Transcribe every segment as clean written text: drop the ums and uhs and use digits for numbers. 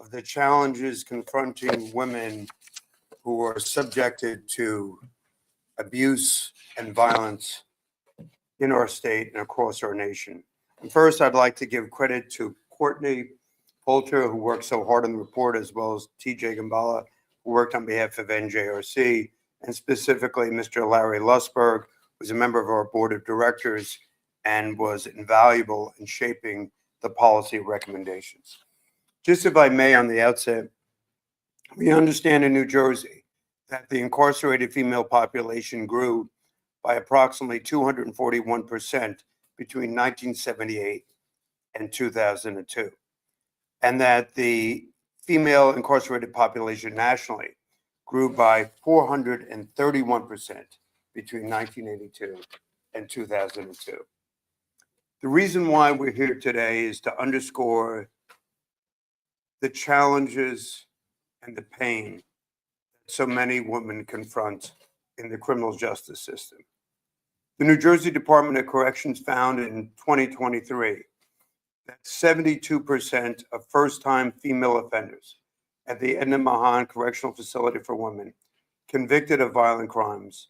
of the challenges confronting women who are subjected to abuse and violence in our state and across our nation. And first, I'd like to give credit to Courtney Poulter, who worked so hard on the report, as well as TJ Gambala, who worked on behalf of NJRC, and specifically Mr. Larry Lusberg, who's a member of our board of directors and was invaluable in shaping the policy recommendations. Just if I may, on the outset, we understand in New Jersey that the incarcerated female population grew by approximately 241% between 1978 and 2002, and that the female incarcerated population nationally grew by 431% between 1982 and 2002. The reason why we're here today is to underscore the challenges and the pain that so many women confront in the criminal justice system. The New Jersey Department of Corrections found in 2023 that 72% of first-time female offenders at the Edna Mahan Correctional Facility for Women convicted of violent crimes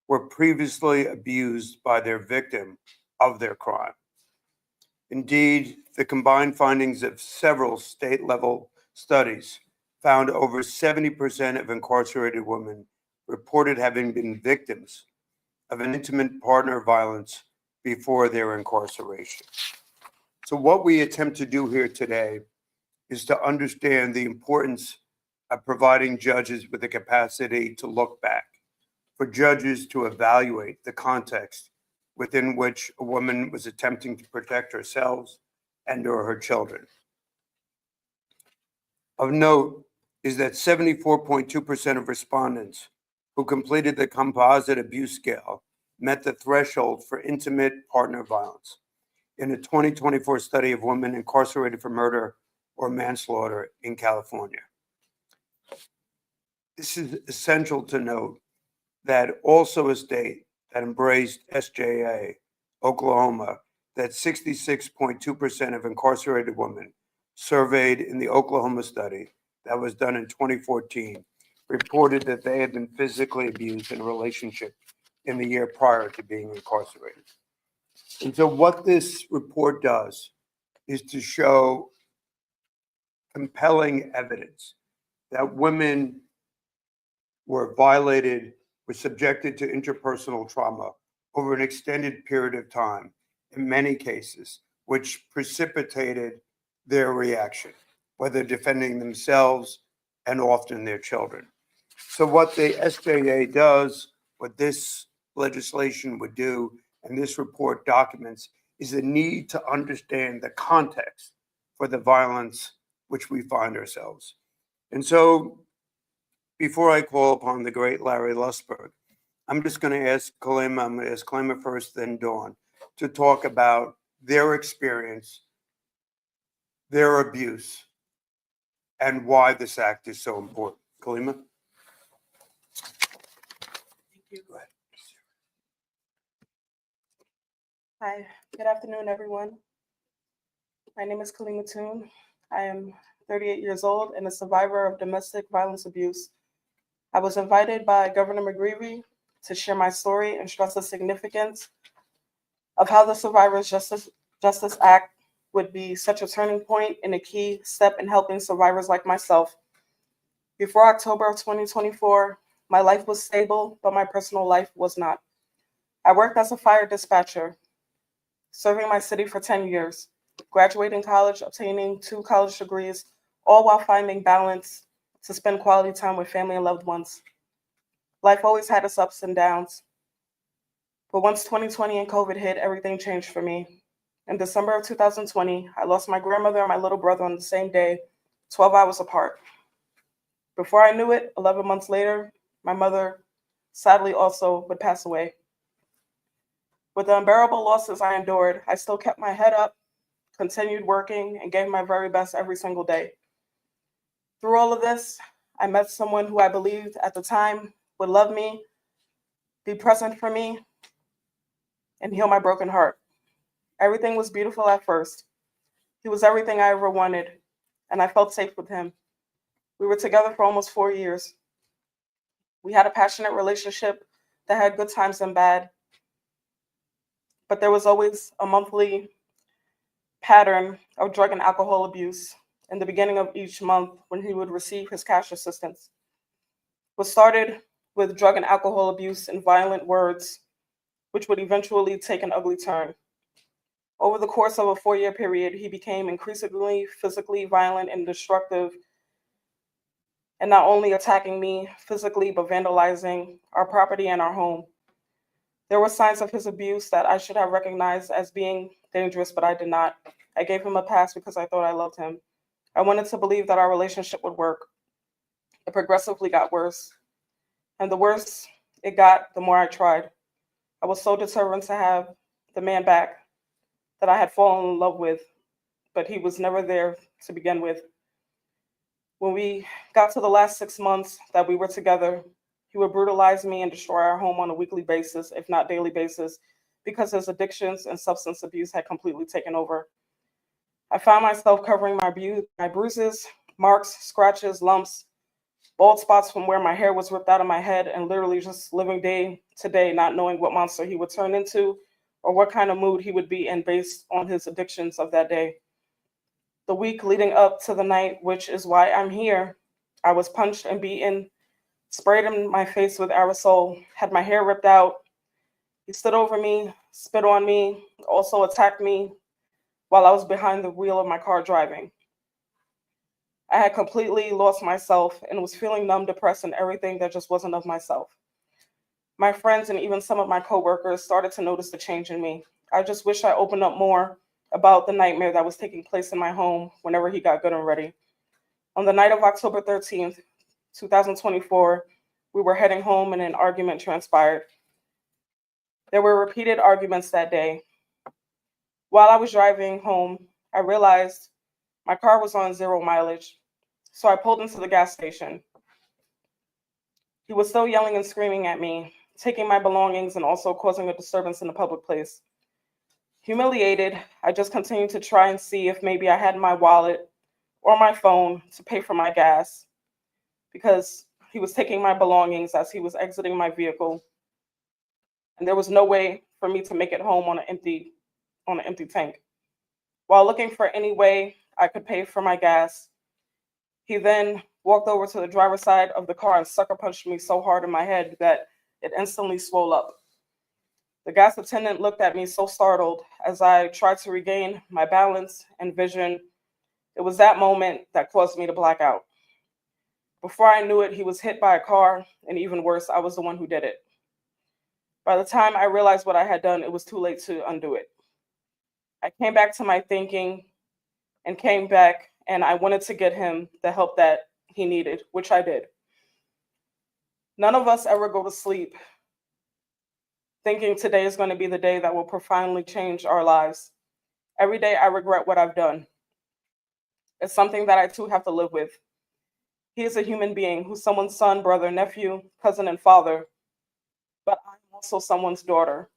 were previously abused by their victim of their crime. Indeed, the combined findings of several state-level studies found over 70% of incarcerated women reported having been victims of an intimate partner violence before their incarceration. So what we attempt to do here today is to understand the importance of providing judges with the capacity to look back, for judges to evaluate the context within which a woman was attempting to protect herself and or her children. Of note is that 74.2% of respondents who completed the composite abuse scale met the threshold for intimate partner violence in a 2024 study of women incarcerated for murder or manslaughter in California. This is essential to note that also a state that embraced SJA, Oklahoma, that 66.2% of incarcerated women surveyed in the Oklahoma study that was done in 2014 reported that they had been physically abused in a relationship in the year prior to being incarcerated. And so what this report does is to show compelling evidence that women were violated, were subjected to interpersonal trauma over an extended period of time, in many cases, which precipitated their reaction, whether defending themselves and often their children. So what the SJA does, what this legislation would do, and this report documents, is the need to understand the context for the violence which we find ourselves. And so before I call upon the great Larry Lusberg, I'm just going to ask Kalima, I'm going to ask Kalima first, then Dawn, to talk about their experience, their abuse, and why this act is so important. Kalima? Thank you. Go ahead. Hi, good afternoon, everyone. My name is Kalima Toon. I am 38 years old and a survivor of domestic violence abuse. I was invited by Governor McGreevey to share my story and stress the significance of how the Survivors Justice Act would be such a turning point and a key step in helping survivors like myself. Before October of 2024, my life was stable, but my personal life was not. I worked as a fire dispatcher, serving my city for 10 years, graduating college, obtaining 2 college degrees, all while finding balance to spend quality time with family and loved ones. Life always had its ups and downs. But once 2020 and COVID hit, everything changed for me. In December of 2020, I lost my grandmother and my little brother on the same day, 12 hours apart. Before I knew it, 11 months later, my mother sadly also would pass away. With the unbearable losses I endured, I still kept my head up, continued working, and gave my very best every single day. Through all of this, I met someone who I believed at the time would love me, be present for me, and heal my broken heart. Everything was beautiful at first. He was everything I ever wanted, and I felt safe with him. We were together for almost 4 years. We had a passionate relationship that had good times and bad, but there was always a monthly pattern of drug and alcohol abuse in the beginning of each month when he would receive his cash assistance. What started with drug and alcohol abuse and violent words, which would eventually take an ugly turn. Over the course of a 4-year period, he became increasingly physically violent and destructive, and not only attacking me physically, but vandalizing our property and our home. There were signs of his abuse that I should have recognized as being dangerous, but I did not. I gave him a pass because I thought I loved him. I wanted to believe that our relationship would work. It progressively got worse. And the worse it got, the more I tried. I was so determined to have the man back that I had fallen in love with, but he was never there to begin with. When we got to the last 6 months that we were together, he would brutalize me and destroy our home on a weekly basis, if not daily basis, because his addictions and substance abuse had completely taken over. I found myself covering my bruises, marks, scratches, lumps, bald spots from where my hair was ripped out of my head, and literally just living day to day, not knowing what monster he would turn into or what kind of mood he would be in based on his addictions of that day. The week leading up to the night, which is why I'm here, I was punched and beaten, sprayed in my face with aerosol, had my hair ripped out. He stood over me, spit on me, also attacked me while I was behind the wheel of my car driving. I had completely lost myself and was feeling numb, depressed, and everything that just wasn't of myself. My friends and even some of my coworkers started to notice the change in me. I just wish I opened up more about the nightmare that was taking place in my home whenever he got good and ready. On the night of October 13th, 2024, we were heading home and an argument transpired. There were repeated arguments that day. While I was driving home, I realized my car was on 0 mileage, so I pulled into the gas station. He was still yelling and screaming at me, taking my belongings and also causing a disturbance in the public place. Humiliated, I just continued to try and see if maybe I had my wallet or my phone to pay for my gas, because he was taking my belongings as he was exiting my vehicle, and there was no way for me to make it home on an empty tank. While looking for any way I could pay for my gas, he then walked over to the driver's side of the car and sucker punched me so hard in my head that it instantly swelled up. The gas attendant looked at me so startled as I tried to regain my balance and vision. It was that moment that caused me to black out. Before I knew it, he was hit by a car, and even worse, I was the one who did it. By the time I realized what I had done, it was too late to undo it. I came back to my thinking and came back, and I wanted to get him the help that he needed, which I did. None of us ever go to sleep thinking today is going to be the day that will profoundly change our lives. Every day I regret what I've done. It's something that I too have to live with. He is a human being who's someone's son, brother, nephew, cousin, and father, but I'm also someone's daughter,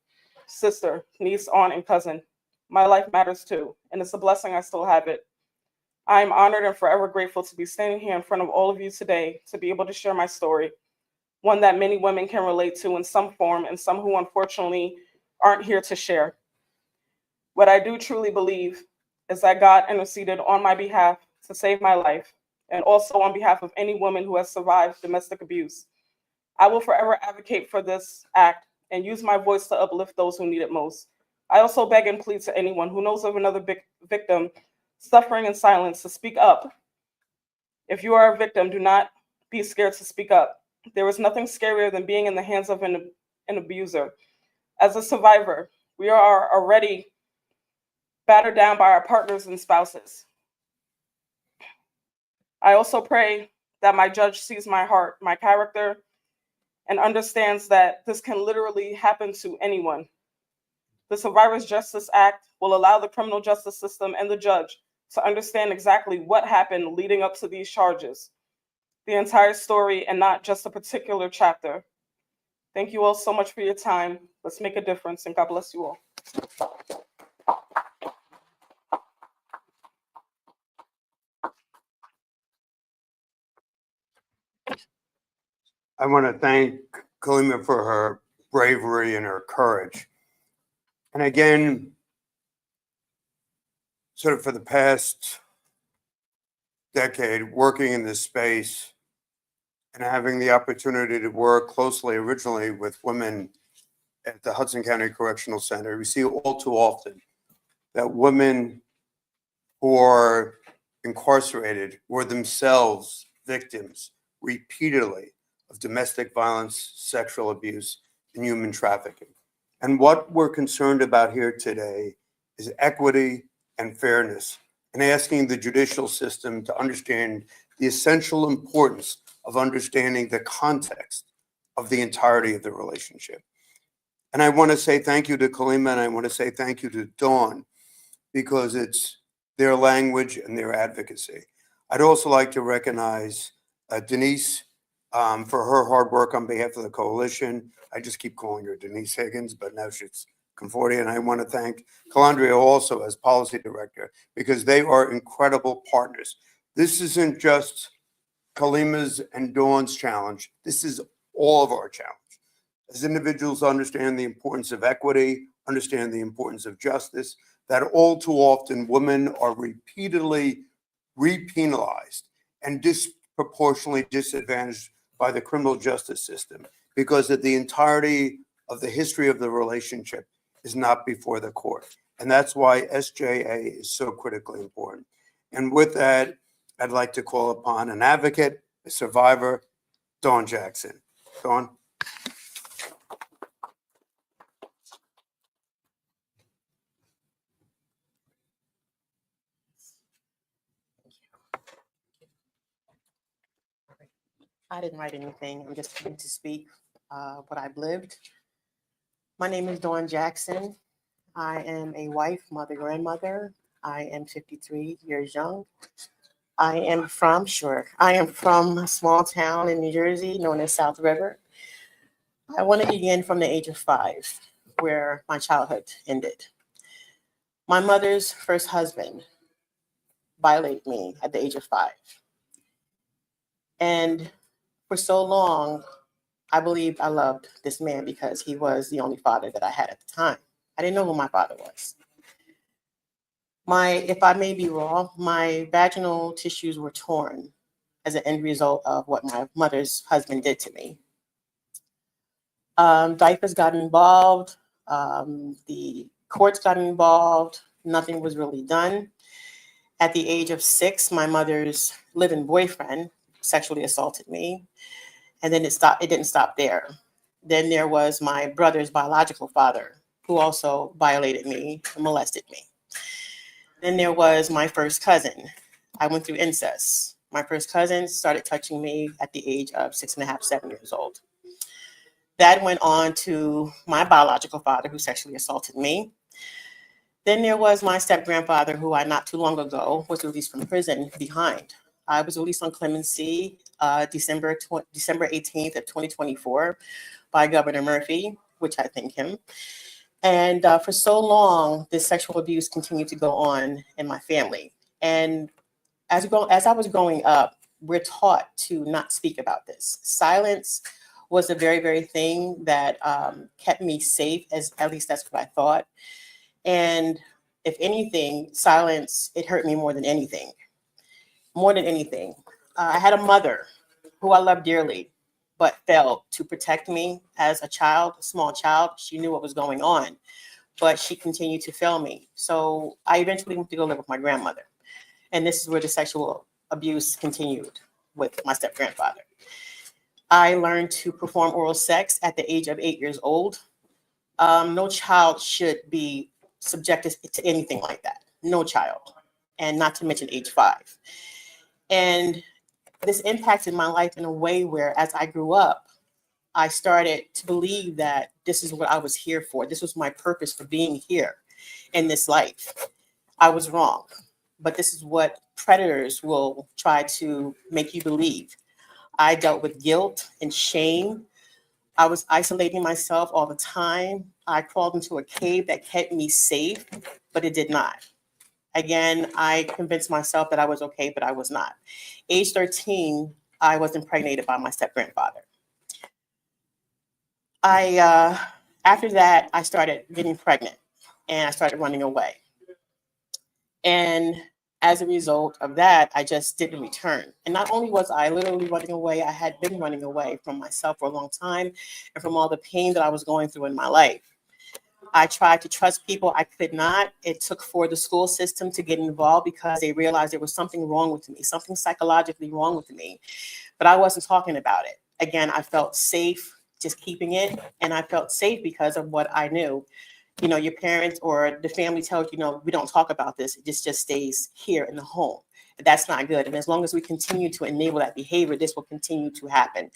sister, niece, aunt, and cousin. My life matters too, and it's a blessing I still have it. I am honored and forever grateful to be standing here in front of all of you today to be able to share my story, one that many women can relate to in some form and some who unfortunately aren't here to share. What I do truly believe is that God interceded on my behalf to save my life, and also on behalf of any woman who has survived domestic abuse. I will forever advocate for this act and use my voice to uplift those who need it most. I also beg and plead to anyone who knows of another victim suffering in silence to speak up. If you are a victim, do not be scared to speak up. There is nothing scarier than being in the hands of an abuser. As a survivor, we are already battered down by our partners and spouses. I also pray that my judge sees my heart, my character, and understands that this can literally happen to anyone. The Survivors Justice Act will allow the criminal justice system and the judge to understand exactly what happened leading up to these charges, the entire story and not just a particular chapter. Thank you all so much for your time. Let's make a difference, and God bless you all. I want to thank Kalima for her bravery and her courage. And again, sort of for the past decade, working in this space and having the opportunity to work closely originally with women at the Hudson County Correctional Center, we see all too often that women who are incarcerated were themselves victims repeatedly of domestic violence, sexual abuse, and human trafficking. And what we're concerned about here today is equity and fairness, and asking the judicial system to understand the essential importance of understanding the context of the entirety of the relationship. And I want to say thank you to Kalima, and I want to say thank you to Dawn, because it's their language and their advocacy. I'd also like to recognize Denise for her hard work on behalf of the coalition. I just keep calling her Denise Higgins, but now she's Conforti. And I want to thank Calandria also as policy director, because they are incredible partners. This isn't just Kalima's and Dawn's challenge. This is all of our challenge. As individuals understand the importance of equity, understand the importance of justice, that all too often women are repeatedly repenalized and disproportionately disadvantaged by the criminal justice system, because of the entirety of the history of the relationship is not before the court. And that's why SJA is so critically important. And with that, I'd like to call upon an advocate, a survivor, Dawn Jackson. Dawn. I didn't write anything. I'm just trying to speak what I've lived. My name is Dawn Jackson. I am a wife, mother, grandmother. I am 53 years young. I am from a small town in New Jersey known as South River. I want to begin from the age of 5, where my childhood ended. My mother's first husband violated me at the age of 5. And for so long, I believed I loved this man because he was the only father that I had at the time. I didn't know who my father was. If I may be wrong, my vaginal tissues were torn as an end result of what my mother's husband did to me. Diapers got involved. The courts got involved. Nothing was really done. At the age of 6, my mother's live-in boyfriend sexually assaulted me. And then it didn't stop there. Then there was my brother's biological father, who also violated me and molested me. Then there was my first cousin. I went through incest. My first cousin started touching me at the age of 6.5, 7 years old. That went on to my biological father, who sexually assaulted me. Then there was my step-grandfather, who I not too long ago was released from prison behind. I was released on clemency December 18th of 2024 by Governor Murphy, which I thank him. And for so long, this sexual abuse continued to go on in my family. And as I was growing up, we're taught to not speak about this. Silence was the very, very thing that kept me safe, at least that's what I thought. And if anything, silence, it hurt me more than anything. More than anything. I had a mother who I loved dearly, but failed to protect me as a child, a small child. She knew what was going on, but she continued to fail me. So I eventually went to go live with my grandmother. And this is where the sexual abuse continued with my step-grandfather. I learned to perform oral sex at the age of 8 years old. No child should be subjected to anything like that. No child. And not to mention age 5. And this impacted my life in a way where, as I grew up, I started to believe that this is what I was here for. This was my purpose for being here in this life. I was wrong, but this is what predators will try to make you believe. I dealt with guilt and shame. I was isolating myself all the time. I crawled into a cave that kept me safe, but it did not. Again, I convinced myself that I was okay, but I was not. Age 13, I was impregnated by my step-grandfather. After that, I started getting pregnant and I started running away. And as a result of that, I just didn't return. And not only was I literally running away, I had been running away from myself for a long time and from all the pain that I was going through in my life. I tried to trust people. I could not. It took for the school system to get involved because they realized there was something wrong with me, something psychologically wrong with me. But I wasn't talking about it. Again, I felt safe just keeping it. And I felt safe because of what I knew. You know, your parents or the family tells you, no, we don't talk about this. It just stays here in the home. That's not good. And as long as we continue to enable that behavior, this will continue to happen.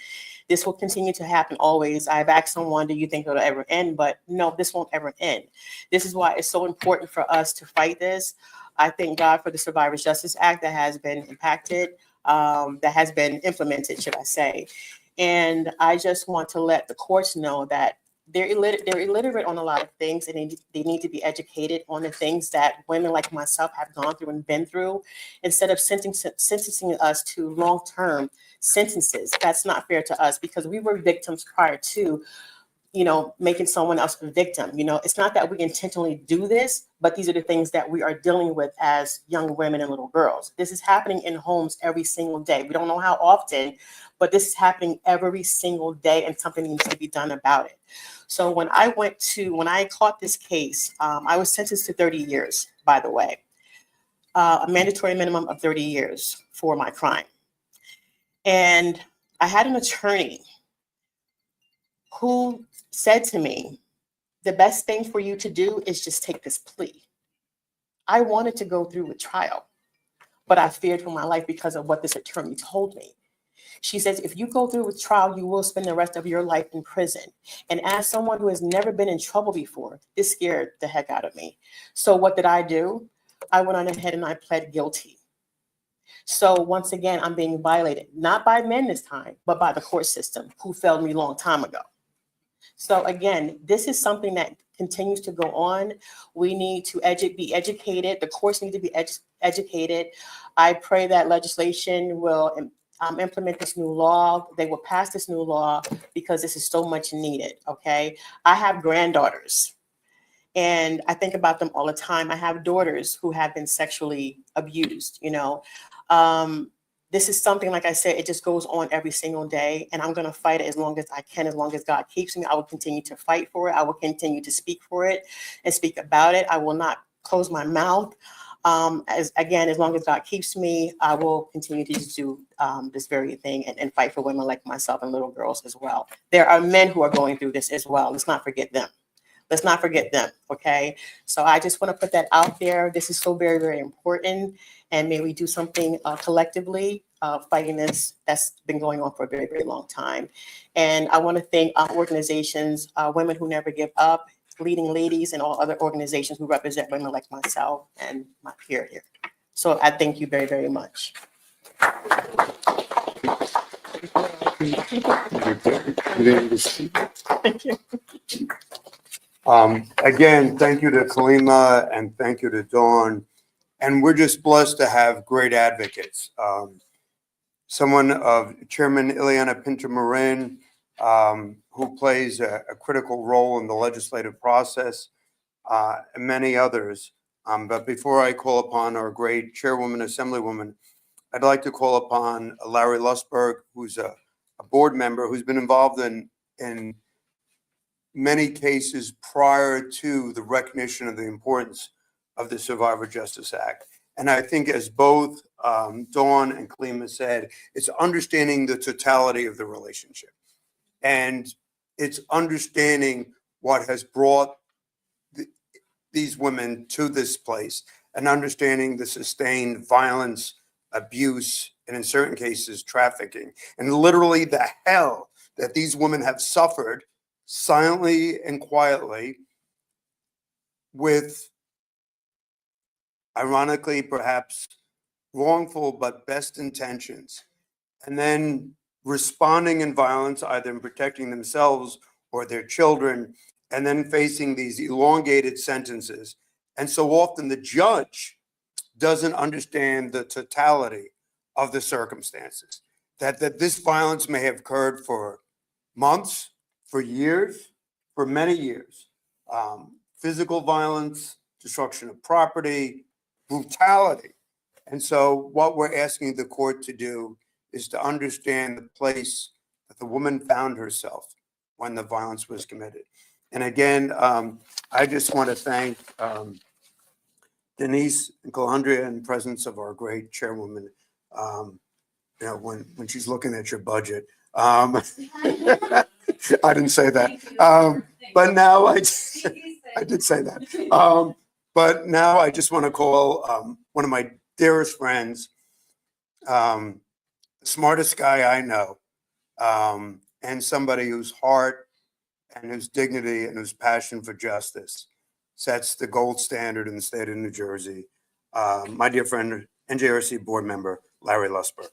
This will continue to happen always. I've asked someone, do you think it'll ever end? But no, this won't ever end. This is why it's so important for us to fight this. I thank God for the Survivors Justice Act that has been impacted, that has been implemented, should I say. And I just want to let the courts know that they're illiterate on a lot of things, and they need to be educated on the things that women like myself have gone through and been through, instead of sentencing us to long-term sentences. That's not fair to us because we were victims prior to, you know, making someone else a victim. You know, it's not that we intentionally do this, but these are the things that we are dealing with as young women and little girls. This is happening in homes every single day. We don't know how often, but this is happening every single day, and something needs to be done about it. So when I caught this case, I was sentenced to 30 years, by the way, a mandatory minimum of 30 years for my crime. And I had an attorney who said to me, the best thing for you to do is just take this plea. I wanted to go through with trial, but I feared for my life because of what this attorney told me. She says, if you go through with trial, you will spend the rest of your life in prison. And as someone who has never been in trouble before, this scared the heck out of me. So what did I do? I went on ahead and I pled guilty. So once again, I'm being violated, not by men this time, but by the court system who failed me a long time ago. So again, this is something that continues to go on. We need to be educated. The courts need to be educated. I pray that legislation will implement this new law. They will pass this new law because this is so much needed, okay? I have granddaughters and I think about them all the time. I have daughters who have been sexually abused, you know. This is something, like I said, it just goes on every single day, and I'm gonna fight it as long as I can, as long as God keeps me. I will continue to fight for it. I will continue to speak for it and speak about it. I will not close my mouth. As long as God keeps me, I will continue to do this very thing and fight for women like myself and little girls as well. There are men who are going through this as well. Let's not forget them. Let's not forget them, okay? So I just want to put that out there. This is so very, very important. And may we do something collectively fighting this that's been going on for a very, very long time. And I want to thank organizations, Women Who Never Give Up, Leading Ladies, and all other organizations who represent women like myself and my peer here. So I thank you very, very much. Thank you. Again, thank you to Kalima and thank you to Dawn. And we're just blessed to have great advocates. Someone of Chairman Ileana Pinto-Marin, who plays a critical role in the legislative process, and many others. But before I call upon our great Chairwoman, Assemblywoman, I'd like to call upon Larry Lusberg, who's a board member who's been involved in many cases prior to the recognition of the importance of the Survivor Justice Act. And I think, as both Dawn and Kalima said, it's understanding the totality of the relationship. And it's understanding what has brought these women to this place, and understanding the sustained violence, abuse, and in certain cases, trafficking, and literally the hell that these women have suffered silently and quietly, with, ironically, perhaps wrongful but best intentions, and then responding in violence, either in protecting themselves or their children, and then facing these elongated sentences. And so often the judge doesn't understand the totality of the circumstances, that this violence may have occurred for months, for years, for many years. Physical violence, destruction of property, brutality. And so what we're asking the court to do is to understand the place that the woman found herself when the violence was committed. And again, I just want to thank Denise and Calandria in presence of our great chairwoman, you know, when she's looking at your budget. I didn't say that. But now I did say that. But now I just want to call one of my dearest friends, the smartest guy I know, and somebody whose heart and whose dignity and whose passion for justice sets the gold standard in the state of New Jersey. My dear friend, NJRC board member, Larry Lusberg.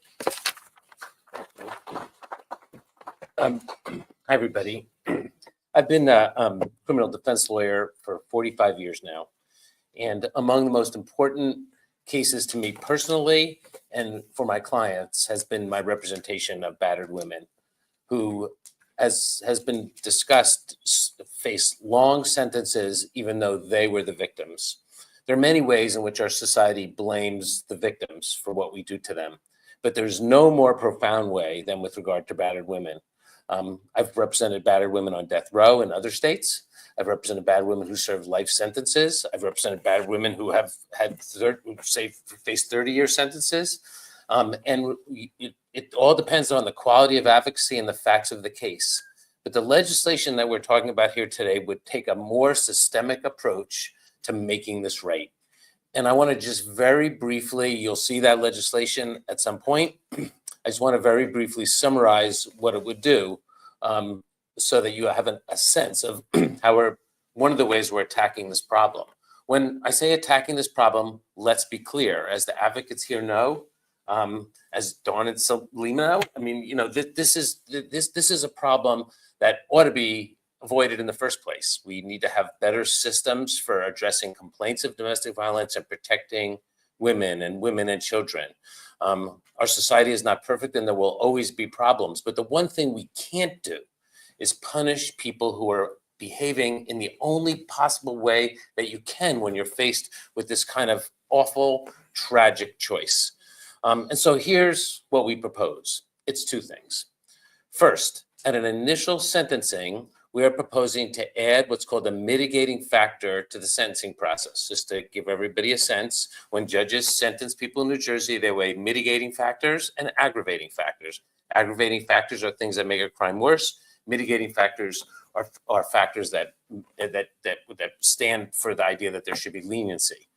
Hi, everybody. I've been a criminal defense lawyer for 45 years now. And among the most important cases to me personally and for my clients has been my representation of battered women who, as has been discussed, face long sentences even though they were the victims. There are many ways in which our society blames the victims for what we do to them, but there's no more profound way than with regard to battered women. I've represented battered women on death row in other states. I've represented battered women who served life sentences. I've represented battered women who have had, faced 30-year sentences. And it all depends on the quality of advocacy and the facts of the case. But the legislation that we're talking about here today would take a more systemic approach to making this right. And I want to just very briefly, you'll see that legislation at some point. I just want to very briefly summarize what it would do so that you have a sense of how one of the ways we're attacking this problem. When I say attacking this problem, let's be clear, as the advocates here know, as Dawn and Selima know, I mean, you know, this is a problem that ought to be avoided in the first place. We need to have better systems for addressing complaints of domestic violence and protecting women and children. Our society is not perfect and there will always be problems, but the one thing we can't do is punish people who are behaving in the only possible way that you can when you're faced with this kind of awful, tragic choice. And so here's what we propose. It's two things. First, at an initial sentencing, we are proposing to add what's called a mitigating factor to the sentencing process. Just to give everybody a sense, when judges sentence people in New Jersey, they weigh mitigating factors and aggravating factors. Aggravating factors are things that make a crime worse. Mitigating factors are factors that stand for the idea that there should be leniency.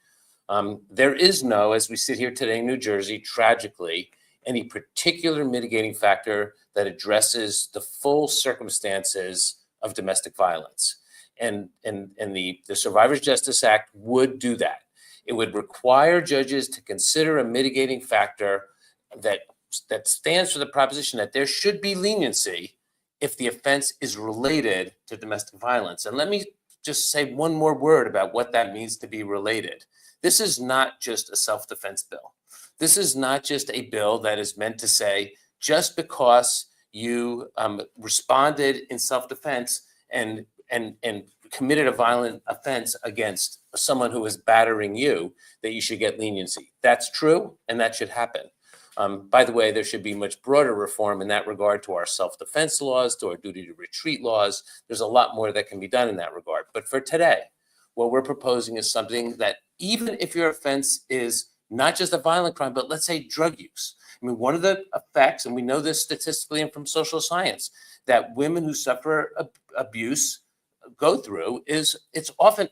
There is no, as we sit here today in New Jersey, tragically, any particular mitigating factor that addresses the full circumstances of domestic violence. And the Survivors Justice Act would do that. It would require judges to consider a mitigating factor that stands for the proposition that there should be leniency if the offense is related to domestic violence. And let me just say one more word about what that means to be related. This is not just a self-defense bill. This is not just a bill that is meant to say, just because you responded in self-defense and committed a violent offense against someone who is battering you, that you should get leniency. That's true, and that should happen. By the way, there should be much broader reform in that regard to our self-defense laws, to our duty to retreat laws. There's a lot more that can be done in that regard. But for today, what we're proposing is something that even if your offense is not just a violent crime, but let's say drug use. I mean, one of the effects, and we know this statistically and from social science, that women who suffer abuse go through is it often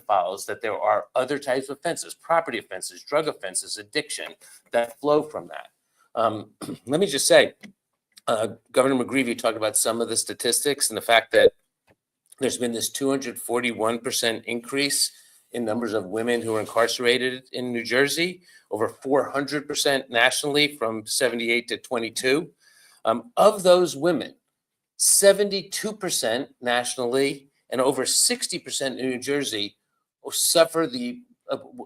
follows that there are other types of offenses, property offenses, drug offenses, addiction that flow from that. Let me just say, Governor McGreevey talked about some of the statistics and the fact that there's been this 241% increase in numbers of women who are incarcerated in New Jersey, over 400% nationally from 78 to 22. Of those women, 72% nationally and over 60% in New Jersey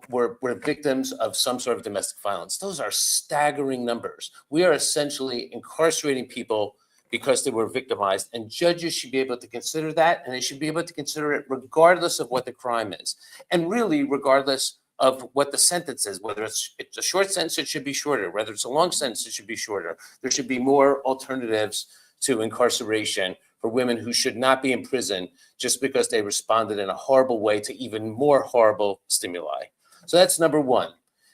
were victims of some sort of domestic violence. Those are staggering numbers. We are essentially incarcerating people because they were victimized. And judges should be able to consider that, and they should be able to consider it regardless of what the crime is. And really, regardless of what the sentence is, whether it's a short sentence, it should be shorter. Whether it's a long sentence, it should be shorter. There should be more alternatives to incarceration for women who should not be in prison just because they responded in a horrible way to even more horrible stimuli. So that's number one,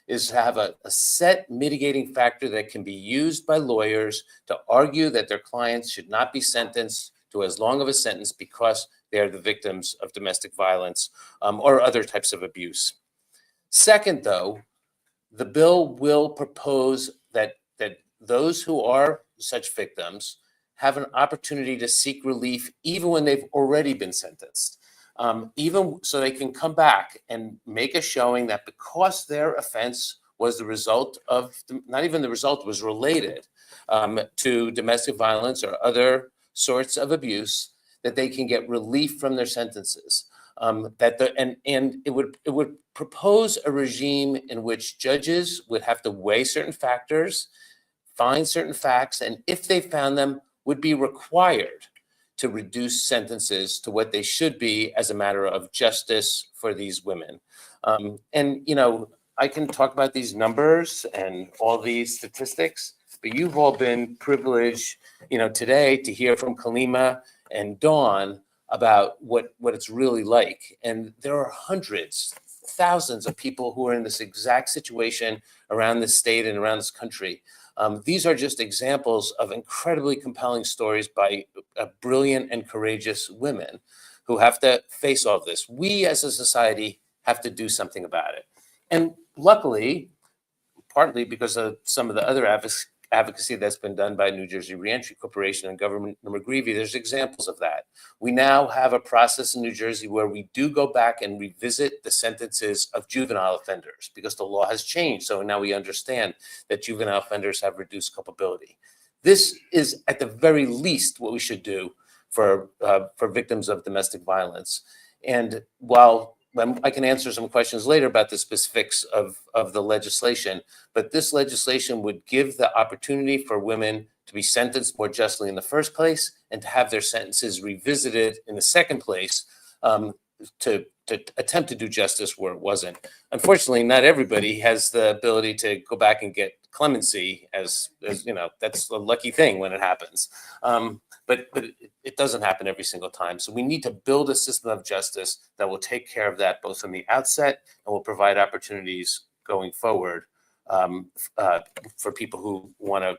is to have a set mitigating factor that can be used by lawyers to argue that their clients should not be sentenced to as long of a sentence because they are the victims of domestic violence or other types of abuse. Second, though, the bill will propose that those who are such victims have an opportunity to seek relief even when they've already been sentenced. Even so they can come back and make a showing that because their offense was the result of, not even the result, was related to domestic violence or other sorts of abuse, that they can get relief from their sentences. And it would propose a regime in which judges would have to weigh certain factors, find certain facts, and if they found them, would be required to reduce sentences to what they should be as a matter of justice for these women. And, you know, I can talk about these numbers and all these statistics, but you've all been privileged, you know, today to hear from Kalima and Dawn about what it's really like. And there are hundreds, thousands of people who are in this exact situation around this state and around this country. These are just examples of incredibly compelling stories by brilliant and courageous women who have to face all of this. We as a society have to do something about it. And luckily, partly because of some of the other advocacy that's been done by New Jersey Reentry Corporation and Governor McGreevey, there's examples of that. We now have a process in New Jersey where we do go back and revisit the sentences of juvenile offenders because the law has changed. So now we understand that juvenile offenders have reduced culpability. This is at the very least what we should do for victims of domestic violence. And while I can answer some questions later about the specifics of the legislation, but this legislation would give the opportunity for women to be sentenced more justly in the first place and to have their sentences revisited in the second place to attempt to do justice where it wasn't. Unfortunately, not everybody has the ability to go back and get clemency, as you know, that's a lucky thing when it happens. But it doesn't happen every single time. So we need to build a system of justice that will take care of that both from the outset and will provide opportunities going forward for people who want to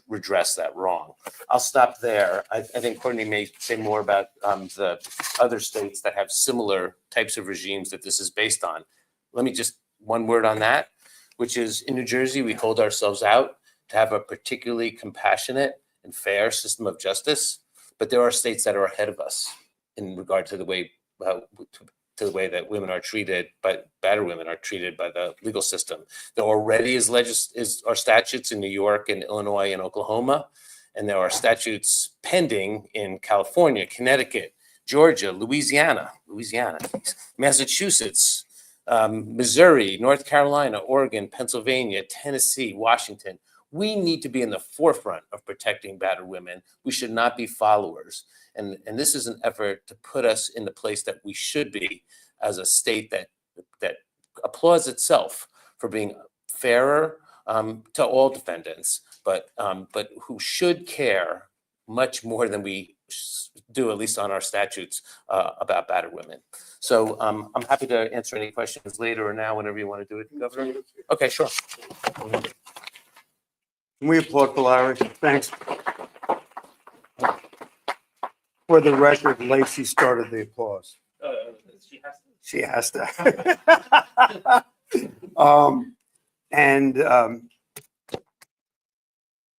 redress that wrong. I'll stop there. I think Courtney may say more about the other states that have similar types of regimes that this is based on. Let me just one word on that, which is in New Jersey, we hold ourselves out to have a particularly compassionate and fair system of justice, but there are states that are ahead of us in regard to the way that women are treated, but battered women are treated by the legal system. There already are statutes in New York and Illinois and Oklahoma, and there are statutes pending in California, Connecticut, Georgia, Louisiana, Massachusetts, Missouri, North Carolina, Oregon, Pennsylvania, Tennessee, Washington. We need to be in the forefront of protecting battered women. We should not be followers. And this is an effort to put us in the place that we should be as a state that applauds itself for being fairer to all defendants, but who should care much more than we do, at least on our statutes, about battered women. So I'm happy to answer any questions later or now, whenever you want to do it, Governor. Okay, sure. Can we applaud for Larry? Thanks. For the record, Lacey started the applause. She has to.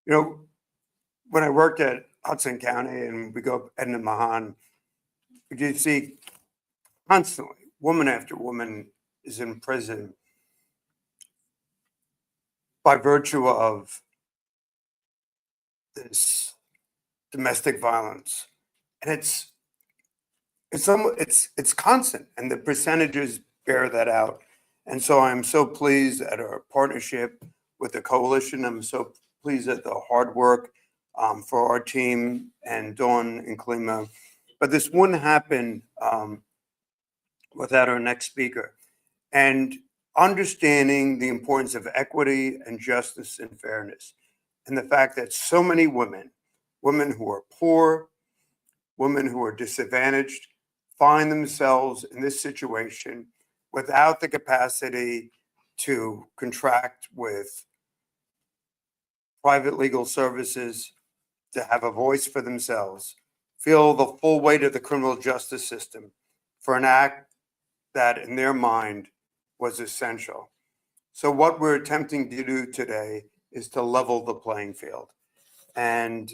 You know, when I worked at Hudson County and we go up Edna Mahan, you see constantly, woman after woman is in prison by virtue of this domestic violence. And it's constant, and the percentages bear that out. And so I'm so pleased at our partnership with the coalition. I'm so pleased at the hard work for our team and Dawn and Kalima. But this wouldn't happen without our next speaker. And understanding the importance of equity and justice and fairness, and the fact that so many women who are poor, women who are disadvantaged, find themselves in this situation without the capacity to contract with private legal services, to have a voice for themselves, feel the full weight of the criminal justice system for an act that in their mind was essential. So what we're attempting to do today is to level the playing field. And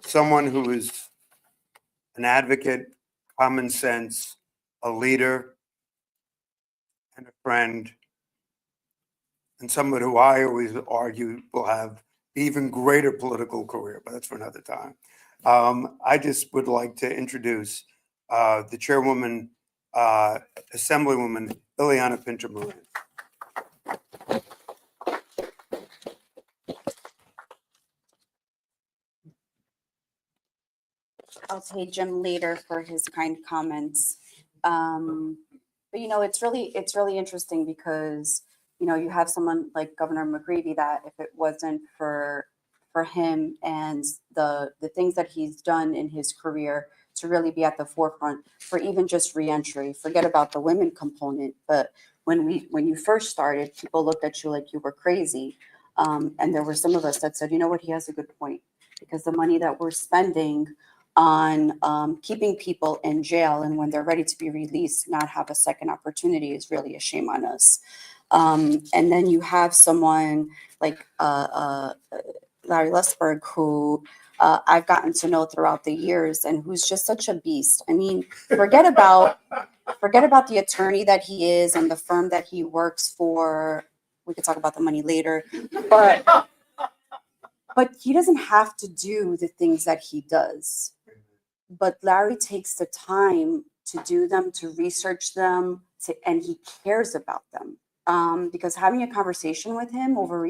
someone who is an advocate, common sense, a leader, and a friend, and someone who I always argue will have even greater political career, but that's for another time. I just would like to introduce the chairwoman, Assemblywoman Ileana Pinter-Moran. I'll pay Jim later for his kind comments. But you know, it's really interesting because, you know, you have someone like Governor McGreevy that if it wasn't for him and the things that he's done in his career to really be at the forefront for even just reentry, forget about the women component, but when you first started, people looked at you like you were crazy. And there were some of us that said, you know what, he has a good point, because the money that we're spending on keeping people in jail and when they're ready to be released, not have a second opportunity is really a shame on us. And then you have someone like Larry Lustberg, who I've gotten to know throughout the years and who's just such a beast. I mean, forget about the attorney that he is and the firm that he works for. We could talk about the money later, but he doesn't have to do the things that he does. But Larry takes the time to do them, to research them, and he cares about them. Because having a conversation with him over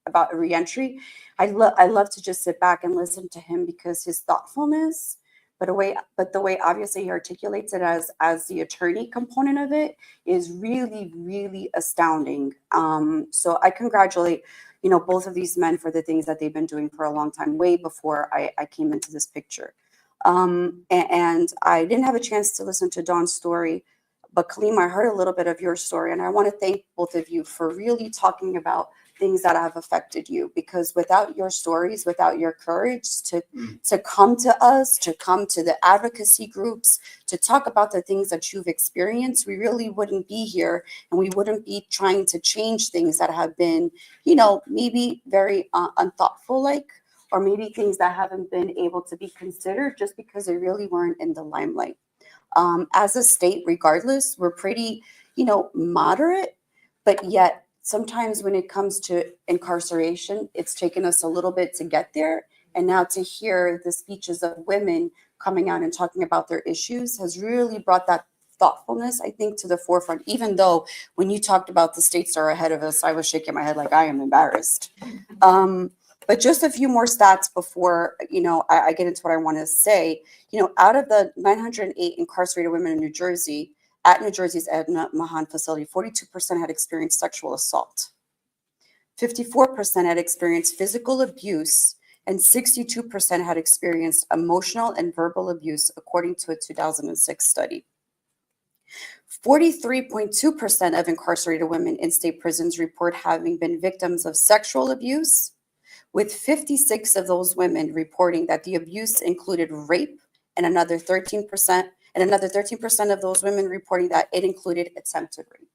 about reentry, I love to just sit back and listen to him because his thoughtfulness, but the way obviously he articulates it as the attorney component of it is really, really astounding. So I congratulate, you know, both of these men for the things that they've been doing for a long time, way before I came into this picture. And I didn't have a chance to listen to Dawn's story, but Kalima, I heard a little bit of your story, and I want to thank both of you for really talking about things that have affected you, because without your stories, without your courage to come to us, to come to the advocacy groups, to talk about the things that you've experienced, we really wouldn't be here, and we wouldn't be trying to change things that have been, you know, maybe very unthoughtful, or maybe things that haven't been able to be considered just because they really weren't in the limelight. As a state, regardless, we're pretty, you know, moderate, but yet sometimes when it comes to incarceration, it's taken us a little bit to get there. And now to hear the speeches of women coming out and talking about their issues has really brought that thoughtfulness, I think, to the forefront. Even though when you talked about the states are ahead of us, I was shaking my head like I am embarrassed. But just a few more stats before, you know, I get into what I want to say. You know, out of the 908 incarcerated women in New Jersey, at New Jersey's Edna Mahan facility, 42% had experienced sexual assault. 54% had experienced physical abuse, and 62% had experienced emotional and verbal abuse, according to a 2006 study. 43.2% of incarcerated women in state prisons report having been victims of sexual abuse, with 56 of those women reporting that the abuse included rape, and another 13% of those women reporting that it included attempted rape.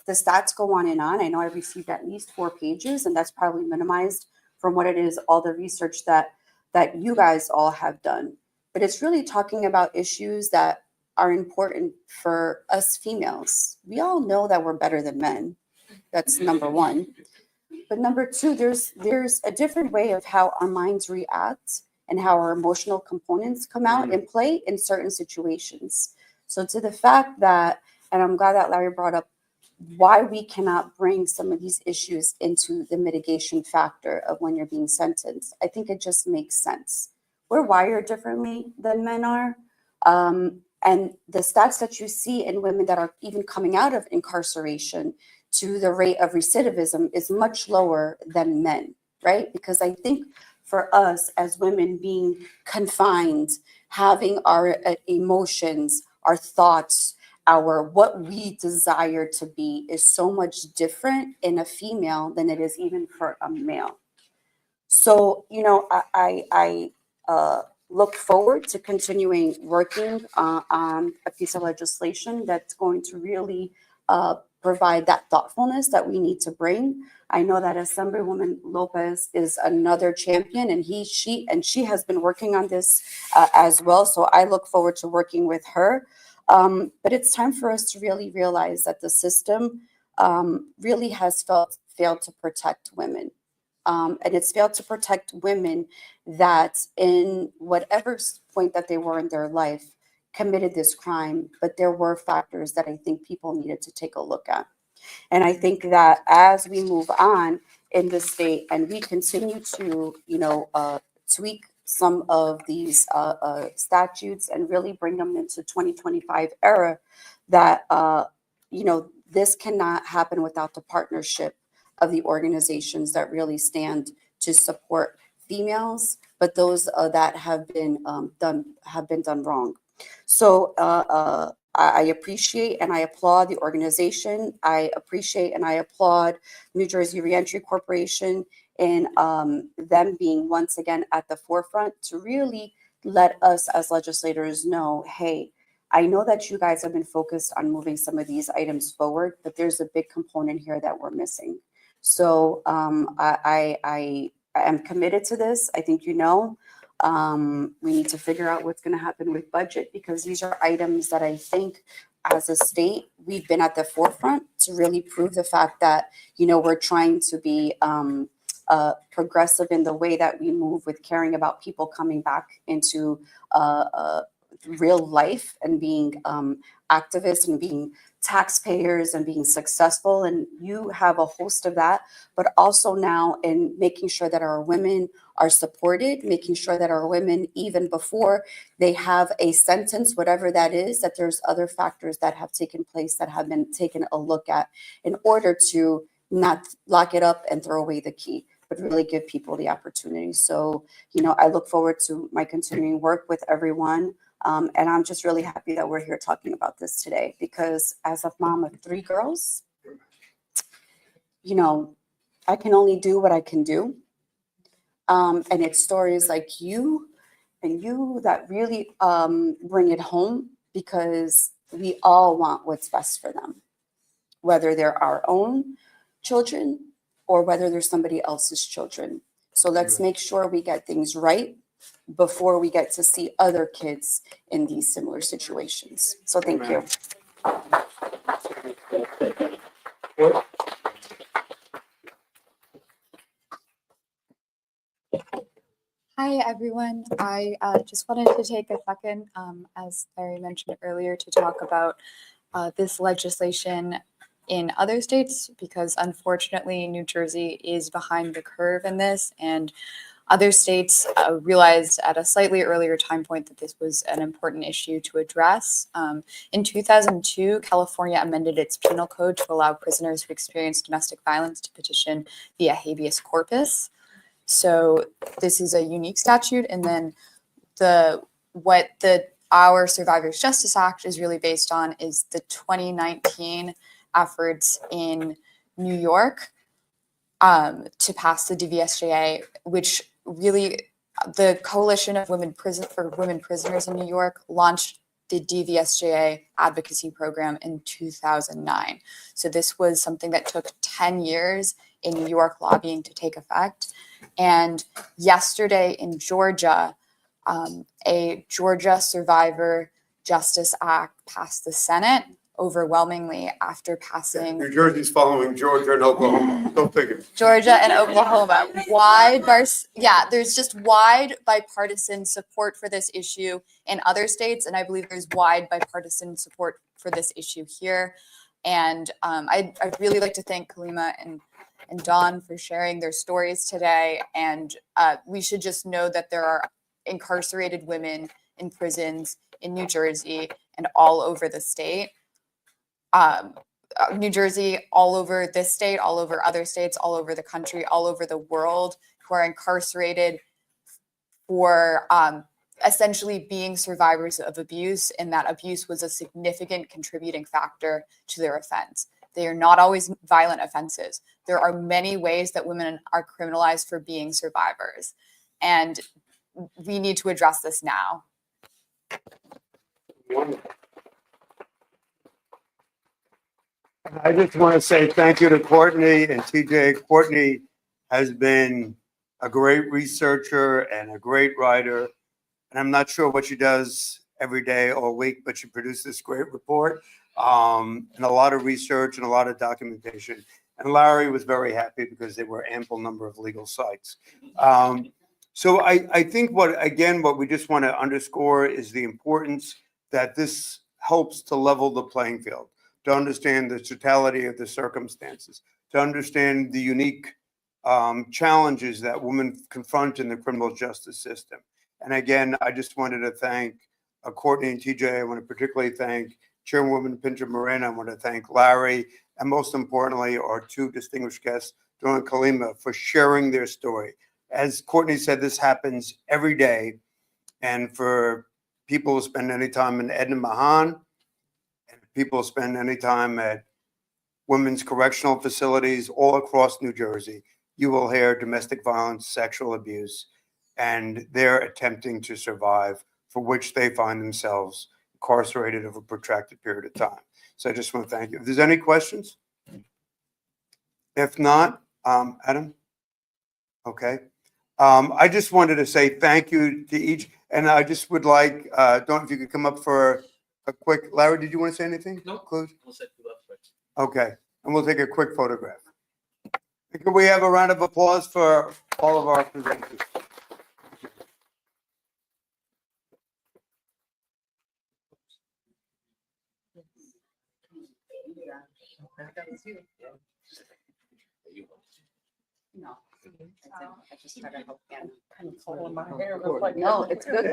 The stats go on and on. I know I received at least 4 pages, and that's probably minimized from what it is, all the research that you guys all have done. But it's really talking about issues that are important for us females. We all know that we're better than men. That's number one. But number two, there's a different way of how our minds react and how our emotional components come out and play in certain situations. So to the fact that, and I'm glad that Larry brought up why we cannot bring some of these issues into the mitigation factor of when you're being sentenced. I think it just makes sense. We're wired differently than men are. And the stats that you see in women that are even coming out of incarceration to the rate of recidivism is much lower than men, right? Because I think for us as women being confined, having our emotions, our thoughts, our what we desire to be is so much different in a female than it is even for a male. So, you know, I look forward to continuing working on a piece of legislation that's going to really provide that thoughtfulness that we need to bring. I know that Assemblywoman Lopez is another champion, and she has been working on this as well. So I look forward to working with her. But it's time for us to really realize that the system really has failed to protect women. And it's failed to protect women that in whatever point that they were in their life committed this crime, but there were factors that I think people needed to take a look at. And I think that as we move on in the state and we continue to, you know, tweak some of these statutes and really bring them into 2025 era, that, you know, this cannot happen without the partnership of the organizations that really stand to support females, but those that have been done wrong. So I appreciate and I applaud the organization. I appreciate and I applaud New Jersey Reentry Corporation in them being once again at the forefront to really let us as legislators know, hey, I know that you guys have been focused on moving some of these items forward, but there's a big component here that we're missing. So I am committed to this. I think, you know, we need to figure out what's going to happen with budget, because these are items that I think as a state, we've been at the forefront to really prove the fact that, you know, we're trying to be progressive in the way that we move with caring about people coming back into real life and being activists and being taxpayers and being successful. And you have a host of that, but also now in making sure that our women are supported, making sure that our women, even before they have a sentence, whatever that is, that there's other factors that have taken place that have been taken a look at in order to not lock it up and throw away the key, but really give people the opportunity. So, you know, I look forward to my continuing work with everyone. And I'm just really happy that we're here talking about this today, because as a mom of 3 girls, you know, I can only do what I can do. And it's stories like you and you that really bring it home, because we all want what's best for them, whether they're our own children or whether they're somebody else's children. So let's make sure we get things right before we get to see other kids in these similar situations. So thank you. Hi, everyone. I just wanted to take a second, as Larry mentioned earlier, to talk about this legislation in other states, because unfortunately New Jersey is behind the curve in this, and other states realized at a slightly earlier time point that this was an important issue to address. In 2002, California amended its penal code to allow prisoners who experience domestic violence to petition via habeas corpus. So this is a unique statute. And then our Survivors Justice Act is really based on is the 2019 efforts in New York to pass the DVSJA, which really the Coalition of Women Prisoners in New York launched the DVSJA advocacy program in 2009. So this was something that took 10 years in New York lobbying to take effect. And yesterday in Georgia, a Georgia Survivor Justice Act passed the Senate overwhelmingly after passing New Jersey's following Georgia and Oklahoma. Go figure. Georgia and Oklahoma. There's just wide bipartisan support for this issue in other states, and I believe there's wide bipartisan support for this issue here. And I'd really like to thank Kalima and Dawn for sharing their stories today. And we should just know that there are incarcerated women in prisons in New Jersey and all over the state. New Jersey, all over this state, all over other states, all over the country, all over the world, who are incarcerated for essentially being survivors of abuse, and that abuse was a significant contributing factor to their offense. They are not always violent offenses. There are many ways that women are criminalized for being survivors, and we need to address this now. I just want to say thank you to Courtney and TJ. Courtney has been a great researcher and a great writer. And I'm not sure what she does every day or week, but she produced this great report and a lot of research and a lot of documentation. And Larry was very happy because there were ample number of legal sites. So I think what we just want to underscore is the importance that this helps to level the playing field, to understand the totality of the circumstances, to understand the unique challenges that women confront in the criminal justice system. And again, I just wanted to thank Courtney and TJ. I want to particularly thank Chairwoman Pinter Moran. I want to thank Larry, and most importantly, our two distinguished guests, Dawn and Kalima, for sharing their story. As Courtney said, this happens every day. And for people who spend any time in Edna Mahan, and people who spend any time at women's correctional facilities all across New Jersey, you will hear domestic violence, sexual abuse, and they're attempting to survive, for which they find themselves incarcerated over a protracted period of time. So I just want to thank you. If there's any questions? If not, Adam? Okay. I just wanted to say thank you to each, and I just would like, Dawn, if you could come up for a quick, Larry, did you want to say anything? No. Close? We'll set you up first. Okay, and we'll take a quick photograph. Can we have a round of applause for all of our presenters? No. I just started. Pulling my hair, it was like- No, it's good.